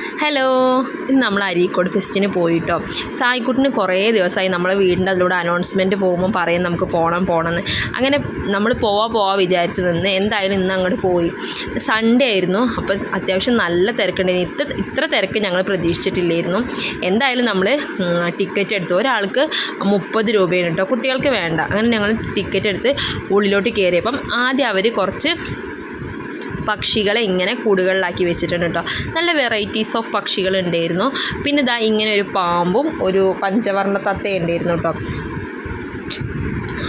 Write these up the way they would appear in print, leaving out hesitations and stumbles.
Hello, ഇന്ന് നമ്മൾ അരീക്കോട് ഫെസ്റ്റിന് പോയിട്ടോ. സായിക്കുട്ടിന് കുറേ ദിവസമായി നമ്മളെ വീടിൻ്റെ അതിലൂടെ അനൗൺസ്മെൻറ്റ് പോകുമ്പോൾ പറയും നമുക്ക് പോകണമെന്ന്. അങ്ങനെ നമ്മൾ പോവാ വിചാരിച്ച് നിന്ന് എന്തായാലും ഇന്ന് അങ്ങോട്ട് പോയി. സൺഡേ ആയിരുന്നു, അപ്പോൾ അത്യാവശ്യം നല്ല തിരക്കുണ്ടായിരുന്നു. ഇത്ര തിരക്ക് ഞങ്ങൾ പ്രതീക്ഷിച്ചിട്ടില്ലായിരുന്നു. എന്തായാലും നമ്മൾ ടിക്കറ്റ് എടുത്തു. ഒരാൾക്ക് 30 രൂപയാണ് കേട്ടോ, കുട്ടികൾക്ക് വേണ്ട. അങ്ങനെ ഞങ്ങൾ ടിക്കറ്റ് എടുത്ത് ഉള്ളിലോട്ട് കയറിയപ്പം ആദ്യം അവർ കുറച്ച് പക്ഷികളെ ഇങ്ങനെ കൂടുകളിലാക്കി വെച്ചിട്ടുണ്ട് കേട്ടോ. നല്ല വെറൈറ്റീസ് ഓഫ് പക്ഷികൾ ഉണ്ടായിരുന്നു. പിന്നെ ഇതാ ഇങ്ങനെ ഒരു പാമ്പും ഒരു പഞ്ചവർണ്ണ തത്തയും ഉണ്ടായിരുന്നു കേട്ടോ.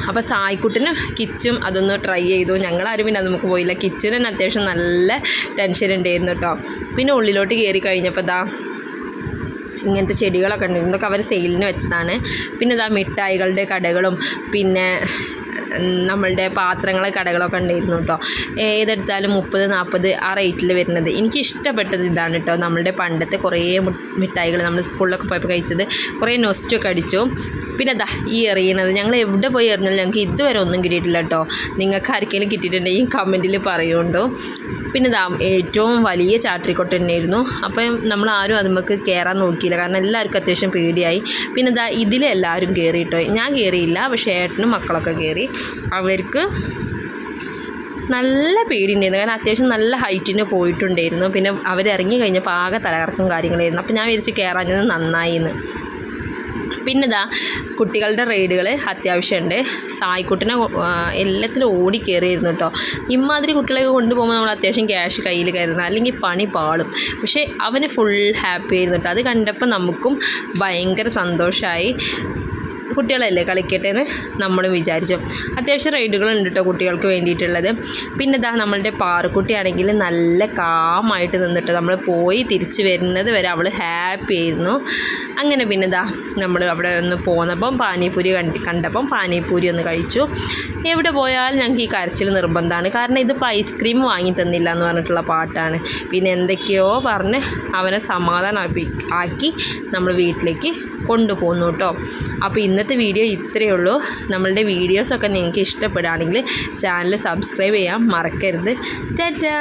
അപ്പോൾ സായിക്കുട്ടിന് കിച്ചും അതൊന്ന് ട്രൈ ചെയ്തു. ഞങ്ങളാരും പിന്നെ അത് നമുക്ക് പോയില്ല. കിച്ചിന് അത്യാവശ്യം നല്ല ടെൻഷൻ ഉണ്ടായിരുന്നു കേട്ടോ. പിന്നെ ഉള്ളിലോട്ട് കയറി കഴിഞ്ഞപ്പോൾ ഇതാ ഇങ്ങനത്തെ ചെടികളൊക്കെ ഉണ്ടായിരുന്നു. ഇതൊക്കെ അവർ സെയിലിന് വെച്ചതാണ്. പിന്നെ ഇതാ മിഠായികളുടെ കടകളും പിന്നെ നമ്മളുടെ പാത്രങ്ങളെ കടകളൊക്കെ ഉണ്ടായിരുന്നു കേട്ടോ. ഏതെടുത്താലും 30-40 ആ റേറ്റിൽ വരുന്നത്. എനിക്ക് ഇഷ്ടപ്പെട്ടത് ഇതാണ് കേട്ടോ. നമ്മളുടെ പണ്ടത്തെ കുറേ മിഠായികൾ നമ്മൾ സ്കൂളിലൊക്കെ പോയപ്പോൾ കഴിച്ചത് കുറേ നൊസ്റ്റൊക്കെ അടിച്ചു. പിന്നെ അതാ ഈ എറിയുന്നത്, ഞങ്ങൾ എവിടെ പോയി എറിഞ്ഞാലും ഞങ്ങൾക്ക് ഇതുവരെ ഒന്നും കിട്ടിയിട്ടില്ല കേട്ടോ. നിങ്ങൾക്ക് ആർക്കെങ്കിലും കിട്ടിയിട്ടുണ്ടെങ്കിൽ കമൻറ്റിൽ പറയുന്നുണ്ടോ. പിന്നെ ഇതാ ഏറ്റവും വലിയ ചാട്രിക്കൊട്ട തന്നെയായിരുന്നു. അപ്പം നമ്മളാരും അതുമ്മക്ക് കയറാൻ നോക്കിയില്ല, കാരണം എല്ലാവർക്കും അത്യാവശ്യം പേടിയായി. പിന്നെ ഇതാ ഇതിലെല്ലാവരും കയറി കേട്ടോ. ഞാൻ കയറിയില്ല, പക്ഷേ ഏട്ടനും മക്കളൊക്കെ കയറി. അവർക്ക് നല്ല പേടിയുണ്ടായിരുന്നു, കാരണം അത്യാവശ്യം നല്ല ഹൈറ്റിന് പോയിട്ടുണ്ടായിരുന്നു. പിന്നെ അവരിറങ്ങി കഴിഞ്ഞപ്പോൾ ആകെ തലകറക്കും കാര്യങ്ങളായിരുന്നു. അപ്പോൾ ഞാൻ വിചാരിച്ചു കയറാഞ്ഞത് നന്നായി എന്ന്. പിന്നെ ഇതാ കുട്ടികളുടെ റൈഡുകൾ അത്യാവശ്യമുണ്ട്. സായിക്കുട്ടിനെ എല്ലാത്തിലും ഓടി കയറിയിരുന്നു കേട്ടോ. ഇമാതിരി കുട്ടികളെ കൊണ്ടുപോകുമ്പോൾ നമ്മൾ അത്യാവശ്യം ക്യാഷ് കയ്യിൽ കയറുന്നത്, അല്ലെങ്കിൽ പണി പാളും. പക്ഷേ അവന് ഫുൾ ഹാപ്പി ആയിരുന്നു കേട്ടോ. അത് കണ്ടപ്പോൾ നമുക്കും ഭയങ്കര സന്തോഷമായി. കുട്ടികളല്ലേ കളിക്കട്ടെ എന്ന് നമ്മളും വിചാരിച്ചു. അത്യാവശ്യം റൈഡുകളുണ്ട് കേട്ടോ കുട്ടികൾക്ക് വേണ്ടിയിട്ടുള്ളത്. പിന്നെ ഇതാ നമ്മളുടെ പാറുക്കുട്ടിയാണെങ്കിൽ നല്ല കാമായിട്ട് നിന്നിട്ട് നമ്മൾ പോയി തിരിച്ച് വരുന്നത് വരെ അവൾ ഹാപ്പി ആയിരുന്നു. അങ്ങനെ പിന്നെ ഇതാ നമ്മൾ അവിടെ ഒന്ന് പോന്നപ്പം പാനിപൂരി കണ്ടപ്പം പാനിപൂരി ഒന്ന് കഴിച്ചു. എവിടെ പോയാലും ഞങ്ങൾക്ക് ഈ കരച്ചിൽ നിർബന്ധമാണ്, കാരണം ഇതിപ്പോൾ ഐസ്ക്രീം വാങ്ങി തന്നില്ല എന്ന് പറഞ്ഞിട്ടുള്ള പാട്ടാണ്. പിന്നെ എന്തൊക്കെയോ പറഞ്ഞ് അവനെ സമാധാനമാക്കി നമ്മൾ വീട്ടിലേക്ക് കൊണ്ടുപോകുന്നു കേട്ടോ. അപ്പോൾ ഇന്നത്തെ വീഡിയോ ഇത്രയേ ഉള്ളൂ. നമ്മളുടെ വീഡിയോസൊക്കെ നിങ്ങൾക്ക് ഇഷ്ടപ്പെടുകയാണെങ്കിൽ ചാനൽ സബ്സ്ക്രൈബ് ചെയ്യാൻ മറക്കരുത്. ടാറ്റാ.